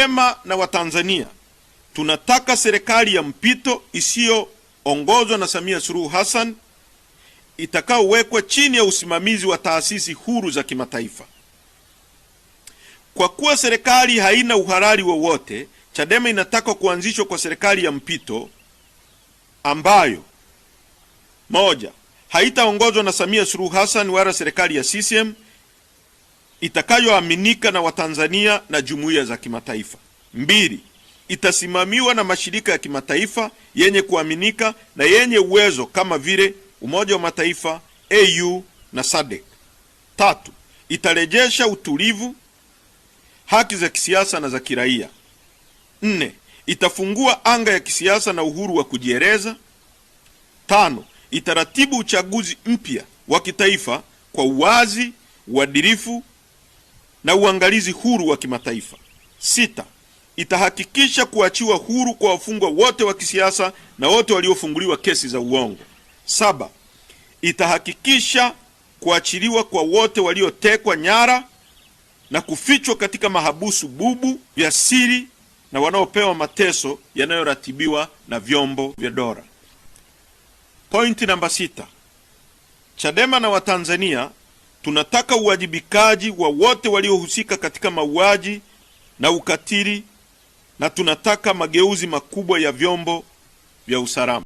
Chadema na Watanzania tunataka serikali ya mpito isiyoongozwa na Samia Suluhu Hassan itakaowekwa chini ya usimamizi wa taasisi huru za kimataifa. Kwa kuwa serikali haina uhalali wowote, Chadema inataka kuanzishwa kwa serikali ya mpito ambayo: moja, haitaongozwa na Samia Suluhu Hassan wala serikali ya CCM, itakayoaminika na Watanzania na jumuiya za kimataifa. Mbili, itasimamiwa na mashirika ya kimataifa yenye kuaminika na yenye uwezo kama vile Umoja wa Mataifa, AU na SADC. Tatu, itarejesha utulivu, haki za kisiasa na za kiraia. Nne, itafungua anga ya kisiasa na uhuru wa kujieleza. Tano, itaratibu uchaguzi mpya wa kitaifa kwa uwazi, uadilifu na uangalizi huru wa kimataifa. Sita, itahakikisha kuachiwa huru kwa wafungwa wote wa kisiasa na wote waliofunguliwa kesi za uongo. Saba, itahakikisha kuachiliwa kwa wote waliotekwa nyara na kufichwa katika mahabusu bubu vya siri na wanaopewa mateso yanayoratibiwa na vyombo vya dola. Pointi namba 6. Chadema na Watanzania tunataka uwajibikaji wa wote waliohusika katika mauaji na ukatili, na tunataka mageuzi makubwa ya vyombo vya usalama.